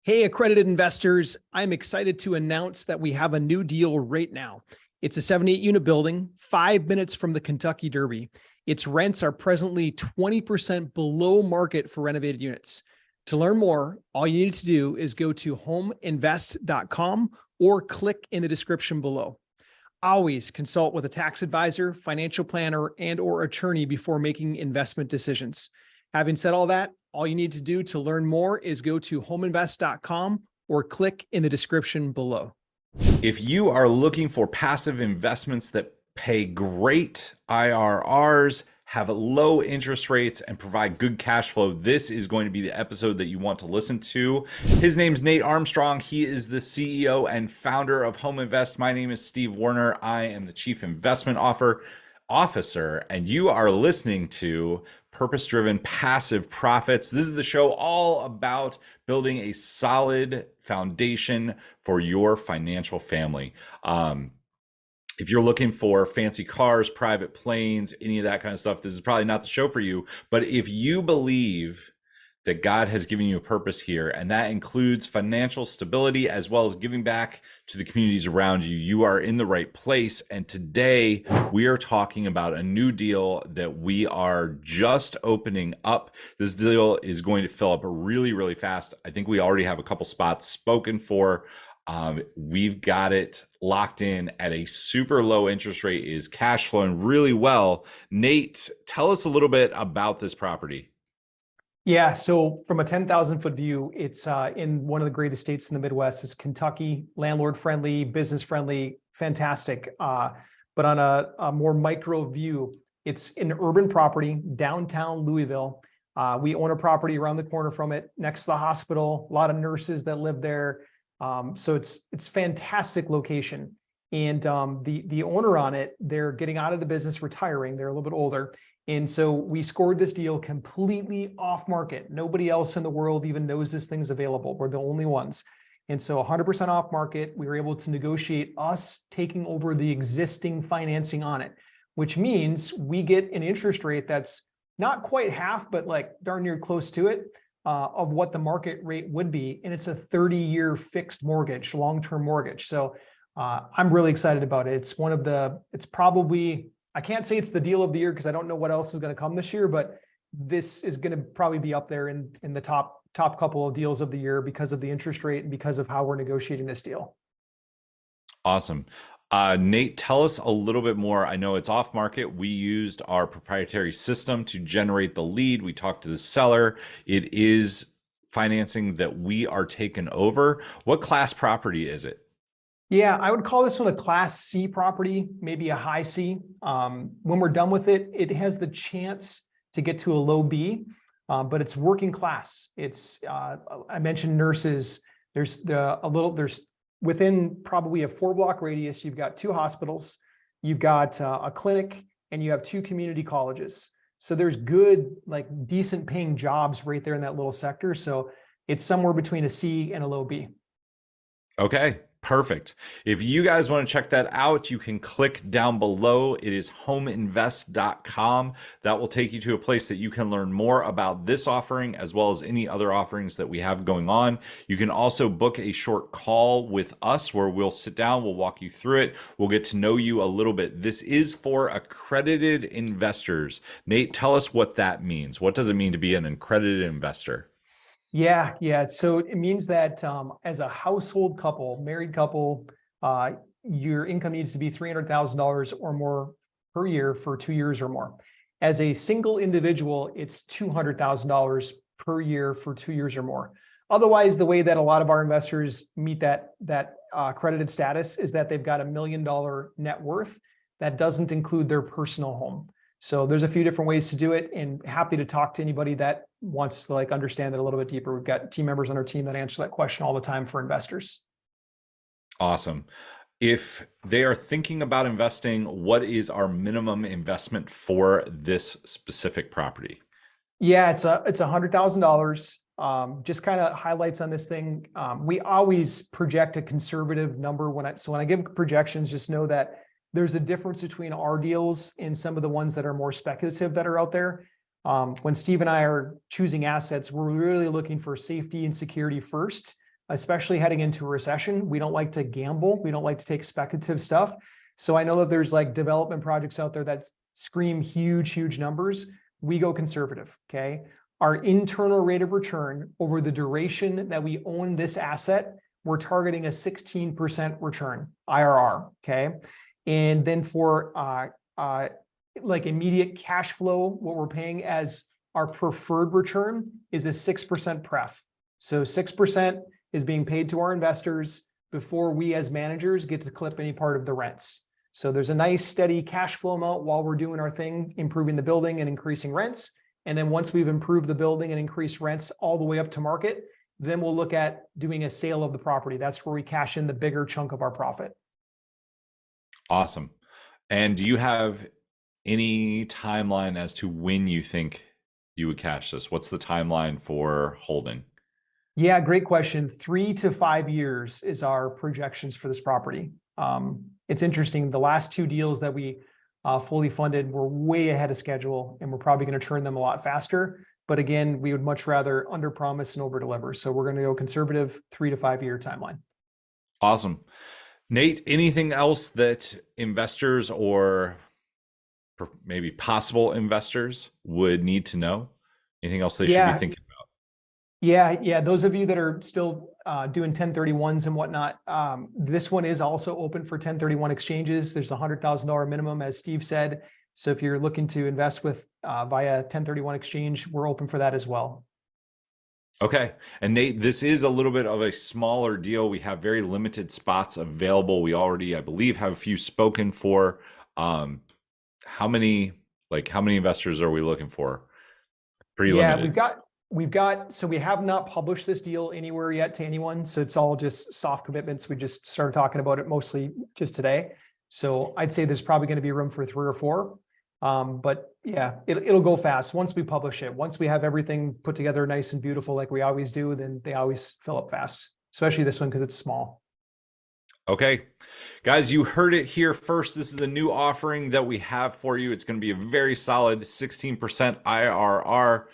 Hey, accredited investors, I'm excited to announce that we have a new deal right now. It's a 78 unit building, 5 minutes from the Kentucky Derby. Its rents are presently 20% below market for renovated units. To learn more, all you need to do is go to homeinvest.com or click in the description below. Always consult with a tax advisor, financial planner, and/or attorney before making investment decisions. Having said all that, all you need to do to learn more is go to homeinvest.com or click in the description below. If you are looking for passive investments that pay great IRRs, have low interest rates, and provide good cash flow, this is going to be the episode that you want to listen to. His name's Nate Armstrong. He is the CEO and founder of Home Invest. My name is Steve Warner. I am the Chief Investment Officer, and you are listening to Purpose-Driven Passive Profits. This is the show all about building a solid foundation for your financial family. If you're looking for fancy cars, private planes, any of that kind of stuff, this is probably not the show for you. But if you believe that God has given you a purpose here, and that includes financial stability as well as giving back to the communities around you, you are in the right place. And today we are talking about a new deal that we are just opening up. This deal is going to fill up really, really fast. I think we already have a couple spots spoken for. We've got it locked in at a super low interest rate, is cash flowing really well. Nate, tell us a little bit about this property. Yeah, so from a 10,000 foot view, it's in one of the greatest states in the Midwest. It's Kentucky, landlord friendly, business friendly, fantastic. But on a more micro view, it's an urban property, downtown Louisville. We own a property around the corner from it, next to the hospital, a lot of nurses that live there. So it's fantastic location. And the owner on it, they're getting out of the business, retiring. They're a little bit older. And so we scored this deal completely off market. Nobody else in the world even knows this thing's available. We're the only ones. And so 100% off market, we were able to negotiate us taking over the existing financing on it, which means we get an interest rate that's not quite half, but like darn near close to it, of what the market rate would be. And it's a 30-year fixed mortgage, long-term mortgage. So I'm really excited about it. It's probably, I can't say it's the deal of the year because I don't know what else is going to come this year, but this is going to probably be up there in the top couple of deals of the year because of the interest rate and because of how we're negotiating this deal. Awesome. Nate, tell us a little bit more. I know it's off market. We used our proprietary system to generate the lead. We talked to the seller. It is financing that we are taking over. What class property is it? Yeah, I would call this one a Class C property, maybe a high C. When we're done with it, it has the chance to get to a low B, but it's working class. It's I mentioned nurses. There's within probably a 4-block radius, you've got 2 hospitals, you've got a clinic, and you have 2 community colleges. So there's good, like decent paying jobs right there in that little sector. So it's somewhere between a C and a low B. Okay. Perfect. If you guys want to check that out, you can click down below. It is homeinvest.com. That will take you to a place that you can learn more about this offering as well as any other offerings that we have going on. You can also book a short call with us where we'll sit down, we'll walk you through it, we'll get to know you a little bit. This is for accredited investors. Nate, tell us what that means. What does it mean to be an accredited investor? Yeah. So it means that as a household couple, married couple, your income needs to be $300,000 or more per year for 2 years or more. As a single individual, it's $200,000 per year for 2 years or more. Otherwise, the way that a lot of our investors meet that accredited status is that they've got $1 million net worth. That doesn't include their personal home. So there's a few different ways to do it, and happy to talk to anybody that wants to understand it a little bit deeper. We've got team members on our team that answer that question all the time for investors. Awesome. If they are thinking about investing, what is our minimum investment for this specific property? Yeah, it's $100,000. Just kind of highlights on this thing. We always project a conservative number when I give projections, just know that there's a difference between our deals and some of the ones that are more speculative that are out there. When Steve and I are choosing assets, we're really looking for safety and security first. especially heading into a recession. We don't like to gamble. We don't like to take speculative stuff. So I know that there's like development projects out there that scream huge, huge numbers. We go conservative, okay? Our internal rate of return over the duration that we own this asset, we're targeting a 16% return, IRR, okay? And then for like immediate cash flow, what we're paying as our preferred return is a 6% pref. So 6% is being paid to our investors before we as managers get to clip any part of the rents. So there's a nice steady cash flow amount while we're doing our thing, improving the building and increasing rents. And then once we've improved the building and increased rents all the way up to market, then we'll look at doing a sale of the property. That's where we cash in the bigger chunk of our profit. Awesome. And do you have any timeline as to when you think you would cash this? What's the timeline for holding? Yeah, great question. 3 to 5 years is our projections for this property. It's interesting. The last 2 deals that we fully funded were way ahead of schedule, and we're probably going to turn them a lot faster. But again, we would much rather under promise and over deliver. So we're going to go conservative 3 to 5 year timeline. Awesome. Nate, anything else that investors or maybe possible investors would need to know? Anything else they should be thinking about? Yeah. Those of you that are still doing 1031s and whatnot, this one is also open for 1031 exchanges. There's a $100,000 minimum, as Steve said. So if you're looking to invest with via 1031 exchange, we're open for that as well. Okay. And Nate, this is a little bit of a smaller deal. We have very limited spots available. We already, I believe, have a few spoken for. How many investors are we looking for? Pretty limited. So we have not published this deal anywhere yet to anyone. So it's all just soft commitments. We just started talking about it mostly just today. So I'd say there's probably going to be room for 3 or 4. But yeah, it'll go fast once we publish it. Once we have everything put together nice and beautiful like we always do, then they always fill up fast, especially this one because it's small. Okay, guys, you heard it here first. This is the new offering that we have for you. It's going to be a very solid 16% IRR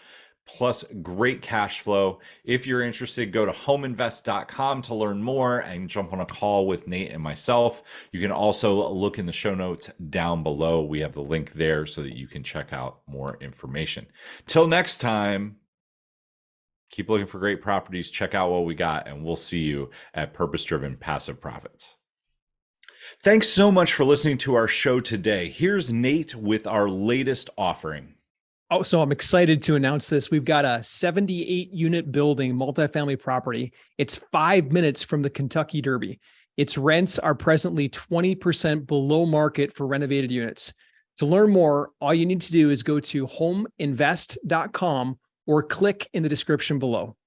plus great cash flow. If you're interested, go to homeinvest.com to learn more and jump on a call with Nate and myself. You can also look in the show notes down below. We have the link there so that you can check out more information. Till next time, keep looking for great properties. Check out what we got, and we'll see you at Purpose Driven Passive Profits. Thanks so much for listening to our show today. Here's Nate with our latest offering. Oh, so I'm excited to announce this. We've got a 78-unit building, multifamily property. It's 5 minutes from the Kentucky Derby. Its rents are presently 20% below market for renovated units. To learn more, all you need to do is go to homeinvest.com or click in the description below.